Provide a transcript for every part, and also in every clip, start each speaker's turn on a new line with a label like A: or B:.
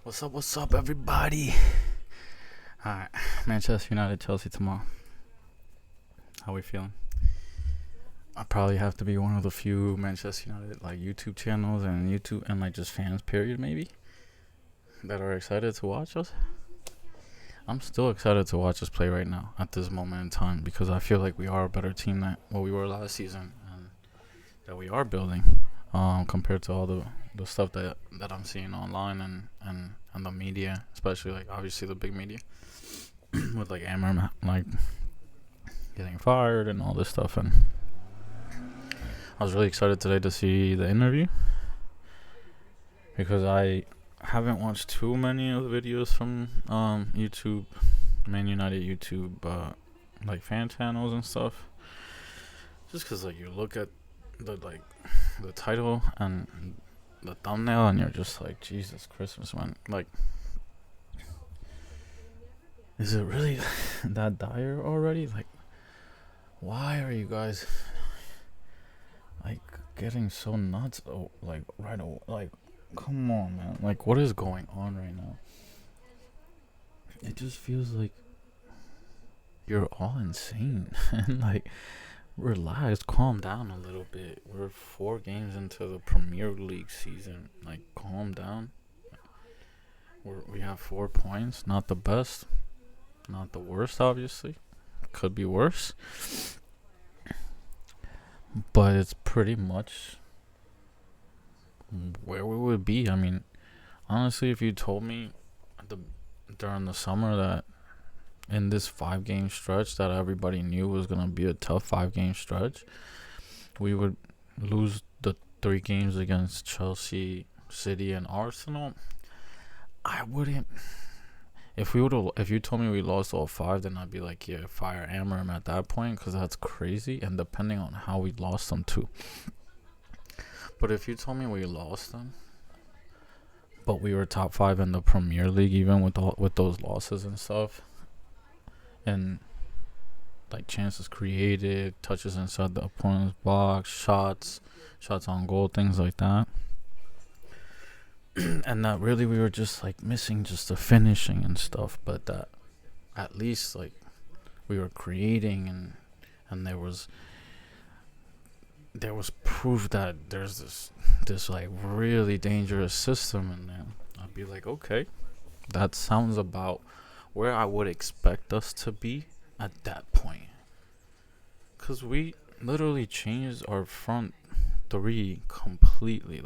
A: What's up, everybody? Alright, Manchester United, Chelsea tomorrow. How we feeling? I probably have to be one of the few Manchester United YouTube channels and YouTube and just fans, period, maybe, that are excited to watch us. I'm still excited to watch us play right now at this moment in time because I feel like we are a better team than what we were last season and that we are building compared to all the stuff that I'm seeing online and the media, especially obviously the big media with Amram getting fired and all this stuff. And I was really excited today to see the interview because I haven't watched too many of the videos from YouTube, Man United YouTube, fan channels and stuff. Just because you look at the title and the thumbnail and you're just like, Jesus Christmas, man. Is it really that dire already? Why are you guys getting so nuts? Right away. Come on, man. What is going on right now? It just feels like you're all insane. And relax, calm down a little bit. We're 4 games into the Premier League season. Calm down. We have 4 points. Not the best. Not the worst, obviously. Could be worse. But it's pretty much where we would be. I mean, honestly, if you told me during the summer that in this 5-game stretch that everybody knew was going to be a tough 5-game stretch, we would lose the 3 games against Chelsea, City, and Arsenal, I wouldn't. If you told me we lost all 5, then I'd be like, yeah, fire Amram at that point, because that's crazy, and depending on how we lost them too. But if you told me we lost them, but we were top 5 in the Premier League, even with those losses and stuff, and chances created, touches inside the opponent's box, shots on goal, things like that. And that really we were just missing just the finishing and stuff, but that at least we were creating and there was proof that there's this really dangerous system in there. I'd be like, okay, that sounds about where I would expect us to be at that point. Because we literally changed our front 3 completely,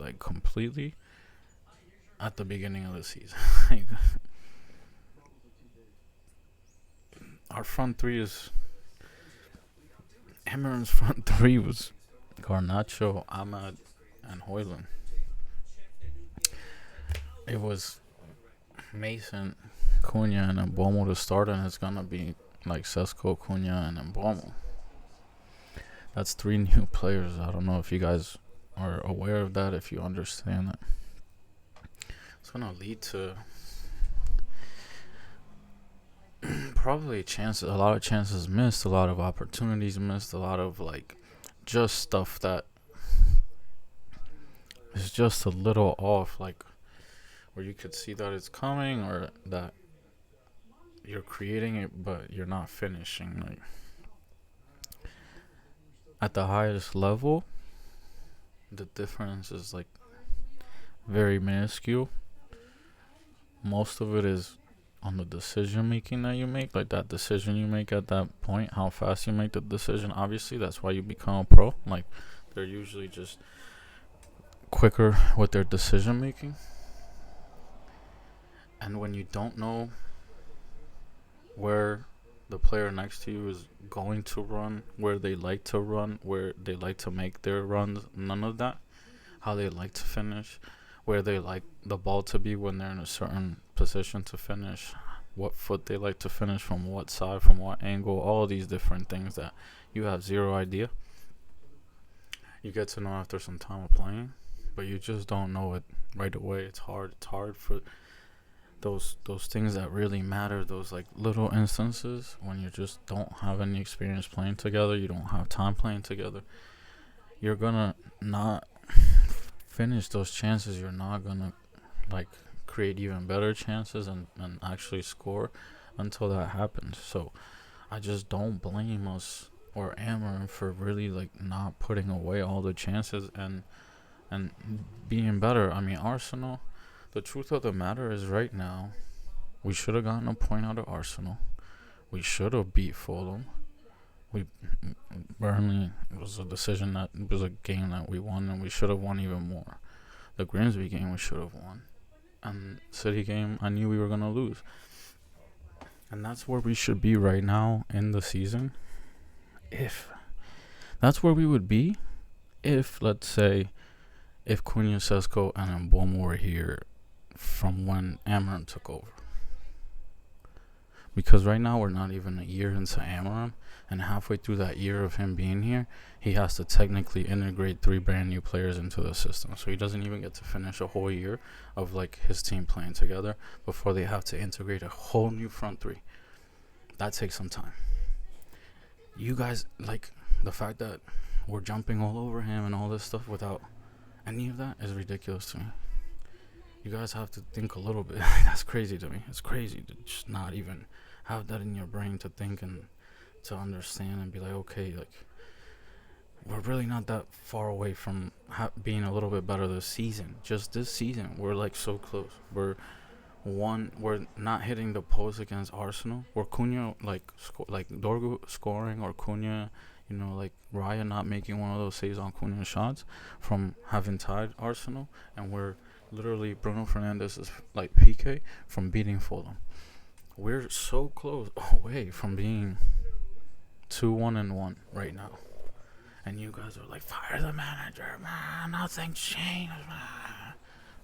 A: at the beginning of the season. Our front 3 is... Emirates front 3 was Garnacho, Ahmad, and Hoyland. It was Mason, Cunha, and Mbomo to start, and it's gonna be Sesko, Cunha, and Mbomo. That's 3 new players. I don't know if you guys are aware of that, if you understand that. It's gonna lead to probably a lot of chances missed, a lot of opportunities missed, a lot of just stuff that is just a little off, where you could see that it's coming or that you're creating it but you're not finishing. At the highest level, the difference is very minuscule. Most of it is on the decision making that you make, that decision you make at that point, how fast you make the decision. Obviously, that's why you become a pro. They're usually just quicker with their decision making. And when you don't know where the player next to you is going to run, where they like to run, where they like to make their runs, none of that, how they like to finish, where they like the ball to be when they're in a certain position to finish, what foot they like to finish, from what side, from what angle, all of these different things that you have zero idea. You get to know after some time of playing, but you just don't know it right away. It's hard for those things that really matter, those little instances when you just don't have any experience playing together, you don't have time playing together. You're gonna not finish those chances. You're not gonna create even better chances and actually score until that happens. So I just don't blame us or Amarin for really like not putting away all the chances and being better. I mean, Arsenal, the truth of the matter is right now, we should have gotten a point out of Arsenal. We should have beat Fulham. We Burnley was a decision that it was a game that we won, and we should have won even more. The Grimsby game we should have won, and City game I knew we were gonna lose, and that's where we should be right now in the season. If that's where we would be, if let's say if Cunha, Sesko, and Mboma were here from when Amarim took over. Because right now we're not even a year into Amarim, and halfway through that year of him being here, he has to technically integrate 3 brand new players into the system. So he doesn't even get to finish a whole year of like his team playing together before they have to integrate a whole new front 3. That takes some time. You guys, like, the fact that we're jumping all over him and all this stuff without any of that is ridiculous to me. You guys have to think a little bit. That's crazy to me. It's crazy to just not even have that in your brain to think and to understand and be like, okay, like, we're really not that far away from being a little bit better this season. Just this season, we're like so close. We're not hitting the post against Arsenal. Or Cunha like Dorgu scoring, or Cunha, like Raya not making one of those saves on Cunha shots from having tied Arsenal, and we're literally Bruno Fernandes is like PK from beating Fulham. We're so close away from being 2-1-1 right now. And you guys are like, fire the manager, man. Nothing's changed, man.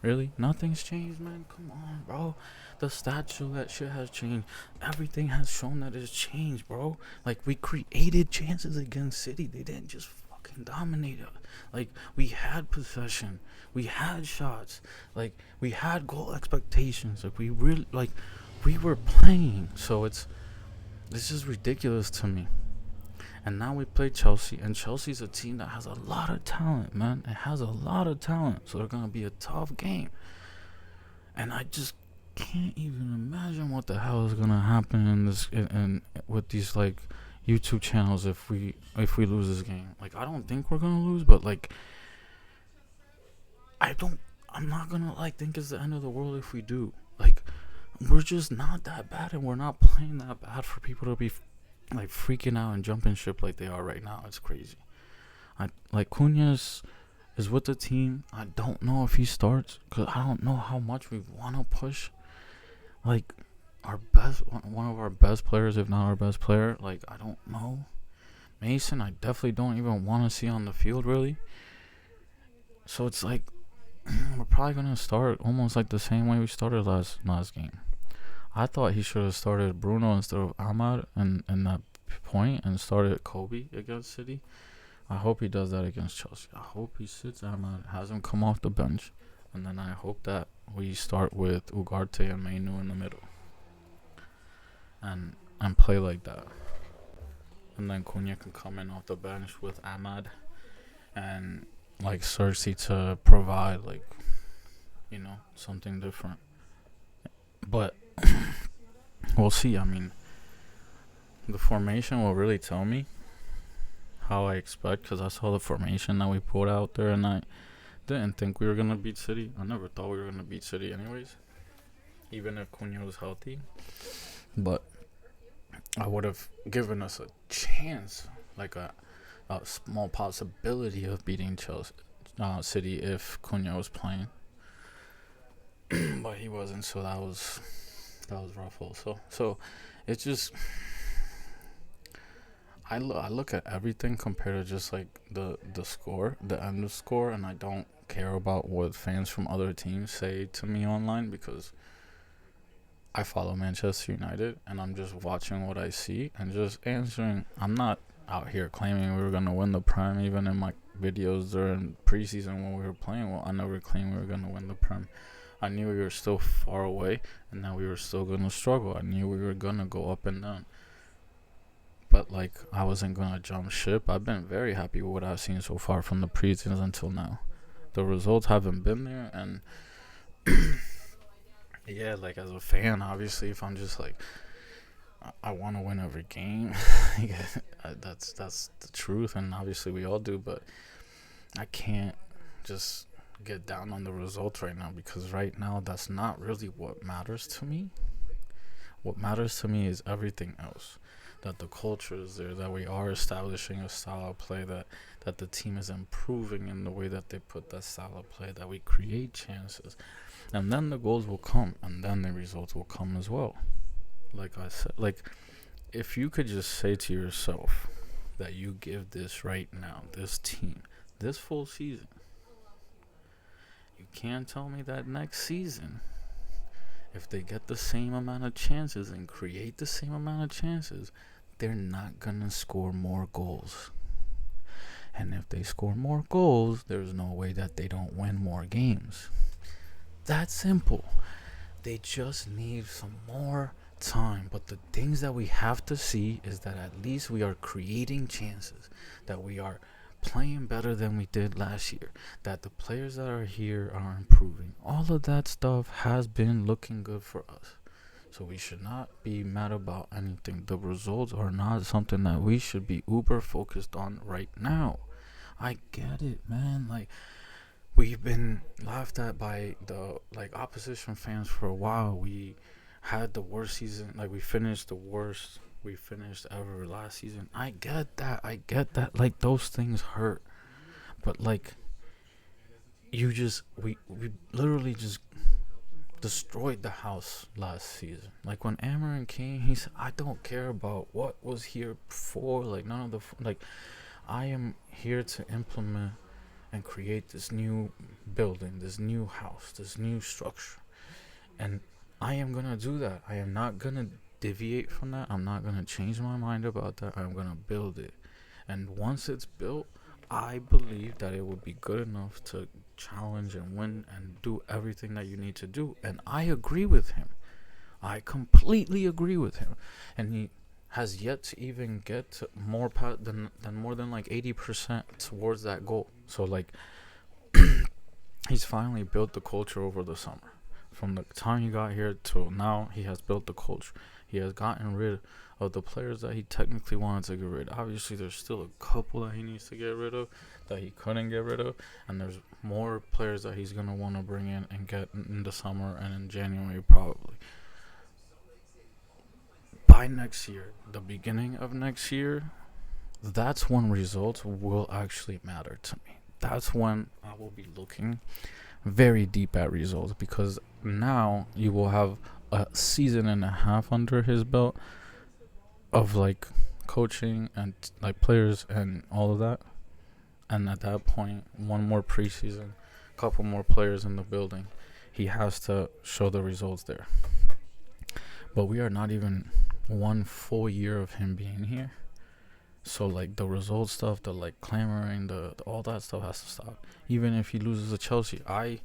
A: Really? Nothing's changed, man? Come on, bro. The stats show that shit has changed. Everything has shown that it's changed, bro. Like, we created chances against City. They didn't just fucking dominate us. Like, we had possession. We had shots. Like, we had goal expectations. Like, we were playing. So this is ridiculous to me. And now we play Chelsea, and Chelsea's a team that has a lot of talent, man. It has a lot of talent, so they're going to be a tough game. And I just can't even imagine what the hell is going to happen in this and with these, like, YouTube channels if we lose this game. Like, I don't think we're going to lose, but, like, I'm not going to, like, think it's the end of the world if we do. Like, we're just not that bad, and we're not playing that bad for people to be like freaking out and jumping ship like they are right now. It's crazy. Cunha is with the team. I don't know if he starts because I don't know how much we want to push like one of our best players, if not our best player. Like, I don't know. Mason, I definitely don't even want to see on the field really. So it's like we're probably gonna start almost like the same way we started last game. I thought he should have started Bruno instead of Ahmad in that point and started Kobe against City. I hope he does that against Chelsea. I hope he sits Ahmad, has him come off the bench, and then I hope that we start with Ugarte and Mainu in the middle and play like that. And then Cunha can come in off the bench with Ahmad and like Cersei to provide like something different. But we'll see. I mean, the formation will really tell me how I expect, because I saw the formation that we put out there and I didn't think we were going to beat City. I never thought we were going to beat City anyways, even if Cunha was healthy. But I would have given us a chance, like a small possibility of beating City if Cunha was playing. But he wasn't, so that was rough also. So it's just I look at everything compared to just like the score, the end of score, and I don't care about what fans from other teams say to me online, because I follow Manchester United and I'm just watching what I see and just answering. I'm not out here claiming we were gonna win the Prem. Even in my videos during preseason when we were playing well, I never claimed we were gonna win the Prem. I knew we were still far away and that we were still going to struggle. I knew we were going to go up and down. But, like, I wasn't going to jump ship. I've been very happy with what I've seen so far from the preseasons until now. The results haven't been there, and Yeah, like as a fan, obviously, if I'm just like I want to win every game, yeah, that's the truth, and obviously we all do. But I can't just get down on the results right now because right now that's not really what matters to me. What matters to me is everything else. That the culture is there, that we are establishing a style of play, that the team is improving in the way that they put that style of play, that we create chances. And then the goals will come, and then the results will come as well. Like I said, like if you could just say to yourself that you give this right now, this team, this full season, you can't tell me that next season, if they get the same amount of chances and create the same amount of chances, they're not going to score more goals. And if they score more goals, there's no way that they don't win more games. That's simple. They just need some more time. But the things that we have to see is that at least we are creating chances, that we are playing better than we did last year, that the players that are here are improving. All of that stuff has been looking good for us. So we should not be mad about anything. The results are not something that we should be uber focused on right now. I get it, man. Like we've been laughed at by the like opposition fans for a while. We had the worst season. Like we finished the worst we finished ever last season. I get that. I get that. Like those things hurt. But like we literally just destroyed the house last season. Like when Amarin came, he said, "I don't care about what was here before. Like none of the like, I am here to implement and create this new building, this new house, this new structure, and I am gonna do that. I am not gonna deviate from that. I'm not gonna change my mind about that. I'm gonna build it, and once it's built, I believe that it would be good enough to challenge and win and do everything that you need to do. And I agree with him. I completely agree with him. And he has yet to even get to more than more than like 80% towards that goal. So like he's finally built the culture over the summer. From the time he got here till now, he has built the culture. He has gotten rid of the players that he technically wanted to get rid of. Obviously, there's still a couple that he needs to get rid of that he couldn't get rid of, and there's more players that he's gonna want to bring in and get in the summer and in January probably. By next year, the beginning of next year, that's when results will actually matter to me. That's when I will be looking very deep at results because now you will have a season and a half under his belt of like coaching and like players and all of that. And at that point, one more preseason, couple more players in the building, he has to show the results there. But we are not even one full year of him being here. So like the result stuff, the like clamoring, the all that stuff has to stop. Even if he loses to Chelsea, I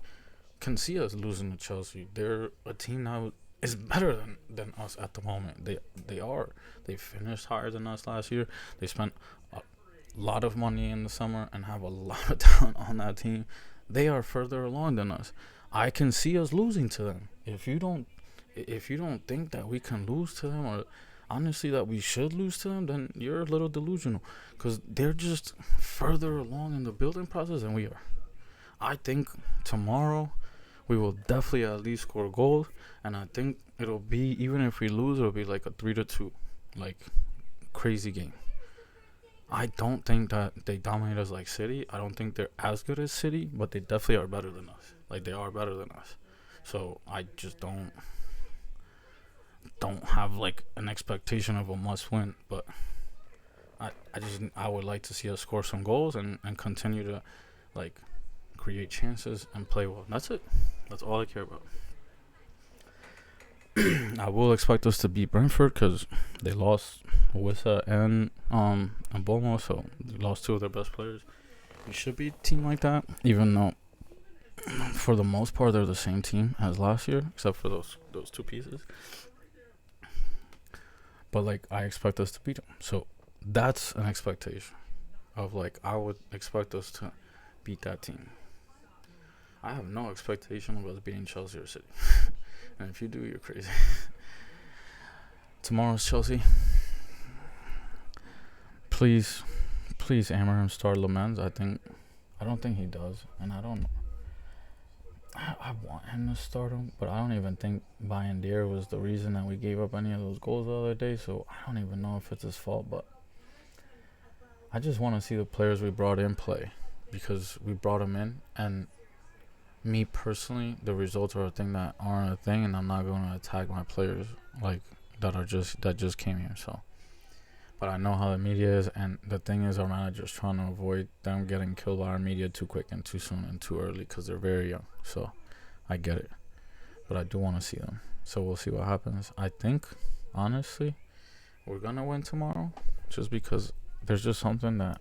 A: can see us losing to Chelsea. They're a team now is better than us at the moment. They are. They finished higher than us last year. They spent a lot of money in the summer and have a lot of talent on that team. They are further along than us. I can see us losing to them. If you don't think that we can lose to them or honestly that we should lose to them, then you're a little delusional because they're just further along in the building process than we are. I think tomorrow we will definitely at least score goals, and I think it'll be even if we lose, it'll be like a 3-2, like crazy game. I don't think that they dominate us like City. I don't think they're as good as City, but they definitely are better than us. Like they are better than us. So I just don't have like an expectation of a must win, but I would like to see us score some goals and continue to like create chances and play well. That's it. That's all I care about. I will expect us to beat Brentford because they lost Wissa and Bomo, so they lost two of their best players. We should beat a team like that, even though for the most part they're the same team as last year, except for those two pieces. But like I expect us to beat them, so that's an expectation of like I would expect us to beat that team. I have no expectation of us beating Chelsea or City. And if you do, you're crazy. Tomorrow's Chelsea. Please, Amarim start Lamens. I don't think he does, and I want him to start him, but I don't even think Bayindir was the reason that we gave up any of those goals the other day. So I don't even know if it's his fault, but I just want to see the players we brought in play, because we brought them in, and me personally, the results are a thing that aren't a thing, and I'm not going to attack my players like that just came here. So, but I know how the media is, and the thing is, our manager's trying to avoid them getting killed by our media too quick and too soon and too early, because they're very young. So I get it, but I do want to see them. So we'll see what happens. I think, honestly, we're gonna win tomorrow, just because there's just something that